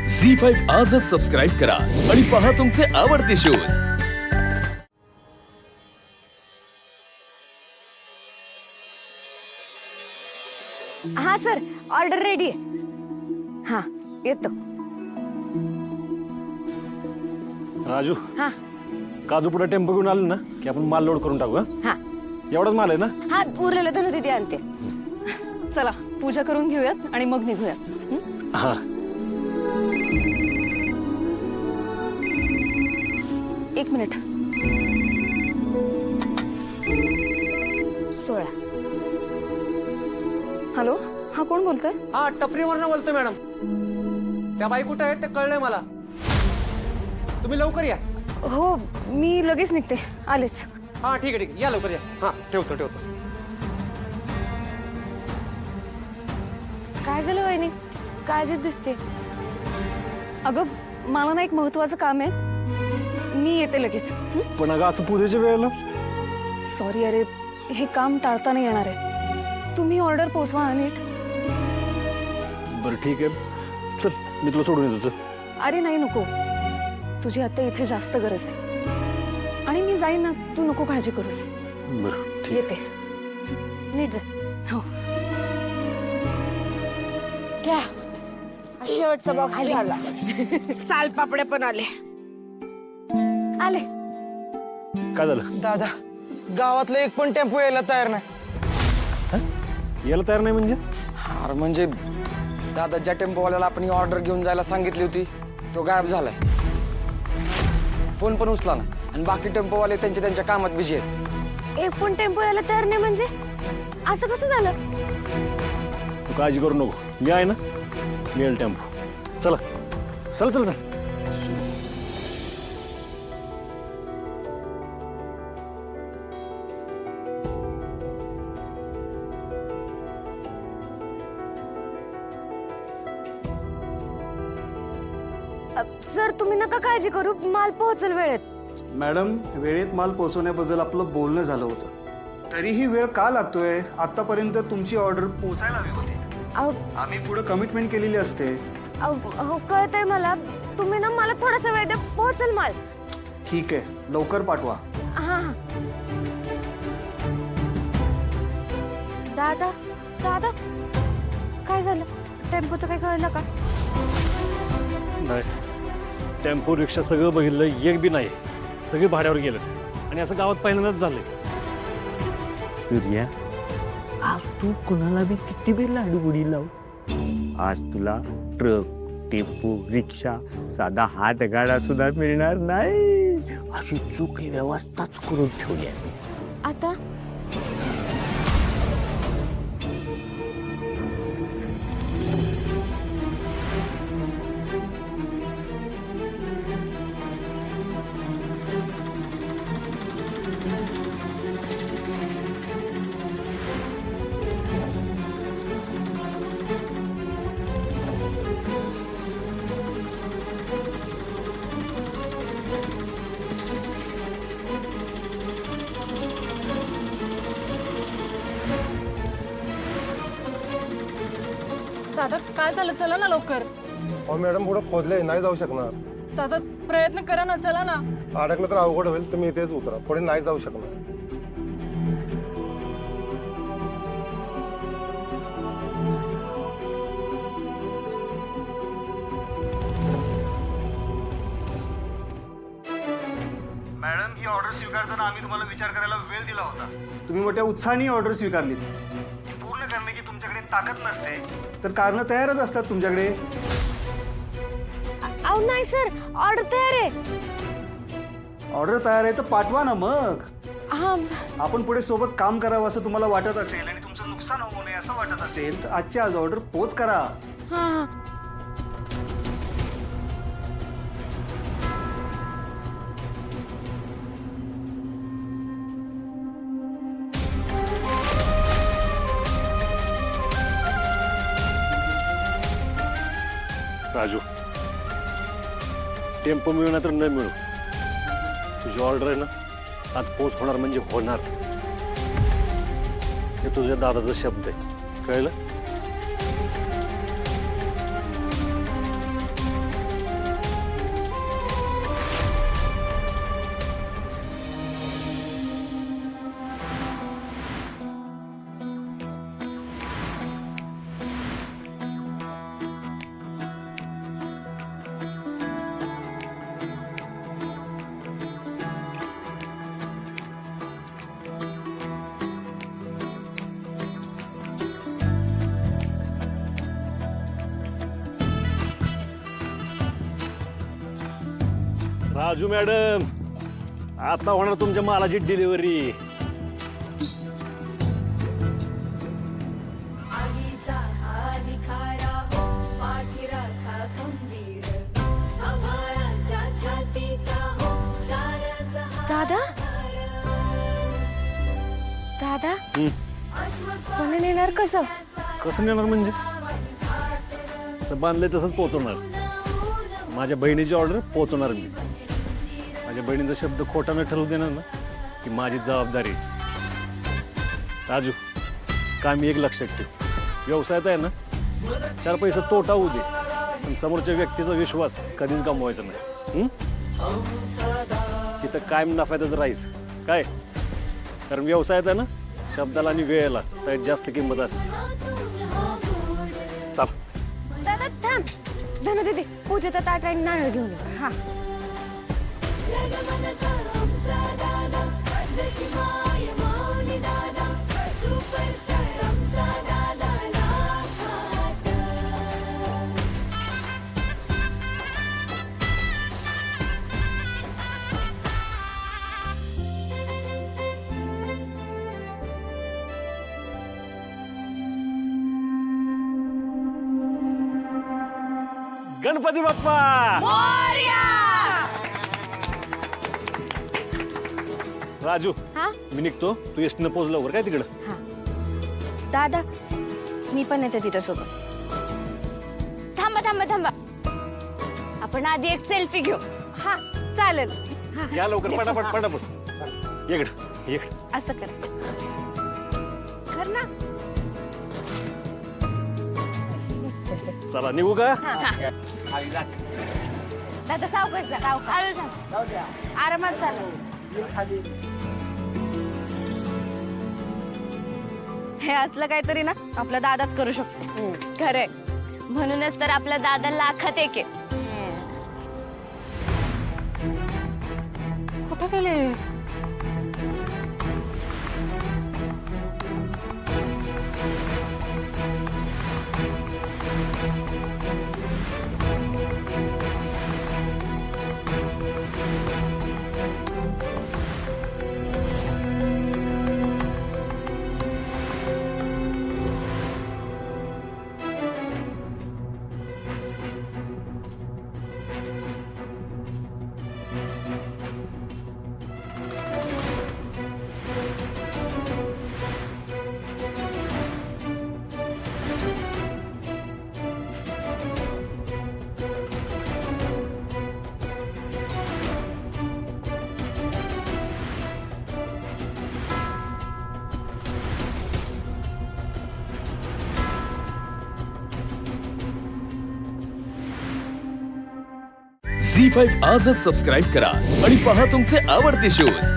झी5 आजच सबस्क्राईब करा आणि पहा तुमचे आवडते शोज। हाँ सर, ऑर्डर रेडी है। हाँ येतो। राजू, हाँ काजू पुढे टेम्पो घेऊन आलो ना की आपण माल लोड करून टाकू। हाँ एवढाच माल आहे ना? हाँ उरलेलं धनु दीदी आणते। चला पूजा करून घेऊयात आणि मग निघूयात। हा, एक मिनिट। 16। हॅलो, हा कोण बोलतोय? हा टपरीवरनं बोलतोय मॅडम। त्या बाई कुठे आहेत ते कळलंय मला। तुम्ही लवकर या। हो मी लगेच निघते, आलेच। हा ठीक आहे ठीक आहे, या लवकर या। हा ठेवतो ठेवतो। काय झालं वहिनी? काळजीत दिसते। अगं मला ना एक महत्वाचं काम आहे, मी येते लगेच। पण अगं असं पूजेच्या वेळेला सॉरी अरे, हे काम टाळता नाही येणार आहे। तुम्ही ऑर्डर पोचवा नीट। बरं ठीक आहे, चल मी तुला सोडून येतो। चल। अरे नाही नको, तुझी आता इथे जास्त गरज आहे आणि मी जाईन ना, तू नको काळजी करूस। बरं ठीक। येते। नीट जा। हो घ्या, शेवटचा बॉक्स खाली आला। साल पापड्या पण आले। आले। काय झालं? दादा, गावातलं एक पण टेम्पो यायला तयार नाही। यायला तयार नाही म्हणजे? हार म्हणजे दादा, ज्या टेम्पोवाल्याला आपण ही ऑर्डर घेऊन जायला सांगितली होती तो गायब झालाय। फोन पण उचला ना, आणि बाकी टेम्पोवाले त्यांच्या कामात बिझी आहेत। एक पण टेम्पो यायला तयार नाही म्हणजे असं कसं झालं? तू काळजी करू नको, मी आहे ना, मिळेल टेम्पो। चला चल चल चल। सर तुम्ही नका काळजी करू, माल पोहोचेल वेळेत। मॅडम, वेळेत माल पोहोचवण्याबद्दल आपलं बोलणं झालं होतं, तरीही वेळ का लागतोय? आतापर्यंत तुमची ऑर्डर पोहोचायला हवी होती। अहो आम्ही पुढे कमिटमेंट केलेली असते। अहो कळतंय मला, तुम्ही ना मला थोडासा वेळ द्या, पोहोचेल माल। ठीक आहे, लवकर पाठवा। हाँ हाँ। दादा दादा, काय झालं? टेम्पोचं काय कळलं का? नाही, टेम्पो रिक्षा सगळं बघितलं, एक बी नाही, सगळे भाड्यावर गेलं आणि असं गावात पहिल्यांदाच झालंय। सूर्या, आज तू कोणाला बी किती बी लाडू उडी लाव, आज तुला ट्रक, टेम्पो, रिक्षा, साधा हातगाडा सुद्धा मिळणार नाही। अशी चुकी व्यवस्थाच करून ठेवली आहे। आता दादा काय झालं? चला ना लवकर। अहो मॅडम, पुढे खोदले, नाही जाऊ शकणार। दादा प्रयत्न करा ना, चला ना। अडकलं तर अवघड होईल, तुम्ही इथेच उतरा, पुढे नाही जाऊ शकणार। मॅडम, ही ऑर्डर स्वीकारताना आम्ही तुम्हाला विचार करायला वेळ दिला होता। तुम्ही मोठ्या उत्साहाने ऑर्डर स्वीकारली, ती पूर्ण करण्याची तुमच्याकडे ताकद नसते तर कारणं तयारच असतात तुमच्याकडे। अहो नाही सर, ऑर्डर तयार आहे। ऑर्डर तयार आहे तर पाठवा ना मग। हाँ आपण पुढे सोबत काम करावं असं तुम्हाला वाटत असेल आणि तुमचं नुकसान होऊ नये असं वाटत असेल तर आजच्या आज ऑर्डर पोच करा। हाँ हाँ। राजू, टेम्पो मिळणार तर न मिळू, तुझी ऑर्डर आहे ना आज पोच होणार म्हणजे होणार। हे तुझ्या दादाचा शब्द आहे, कळलं? राजू मॅडम, आता होणार तुमच्या मालाची डिलिव्हरी. दादा दादा कोणी नेणार कसं कसं नेणार म्हणजे? जसं बांधलंय तसंच पोहोचवणार. माझ्या बहिणीची ऑर्डर पोहोचवणार मी. माझ्या बहिणीचा शब्द खोटा न ठरवू देणार ना, की माझी जबाबदारी. राजू, काम एक लक्षात ठेव, व्यवसायात आहे ना 4 पैसे तोटा होऊ दे, पण समोरच्या व्यक्तीचा विश्वास कधीच गमवायचा नाही. तिथं कायम नफ्यातच राहीस काय, कारण व्यवसायात आहे ना शब्दाला आणि वेळेला सगळ्यात जास्त किंमत असते. चल. दादा थांब. धनु दीदी पूजेचा ताट आणि नारळ घेऊन ये. हा गणपती बाप्पा. राजू, हा मी निघतो, तू एसटीनं पोहोच लवकर काय तिकडं. हा दादा मी पण येते तिच्यासोबत. थांबा थांबा थांबा, आपण आधी एक सेल्फी घेऊ. हा चालेल. या लवकर, पटापट पटापट. इकडं असं कर कर ना. चला निघू का? दादा सावकाश जा, सावकाश. आरामात चालू. हे असलं काहीतरी ना आपला दादाच करू शकतो. खरंय, म्हणूनच तर आपला दादा लाखात एक आहे. कुठं गेले? झी5 आजच सबस्क्राईब करा आणि पहा तुमचे आवडते शोज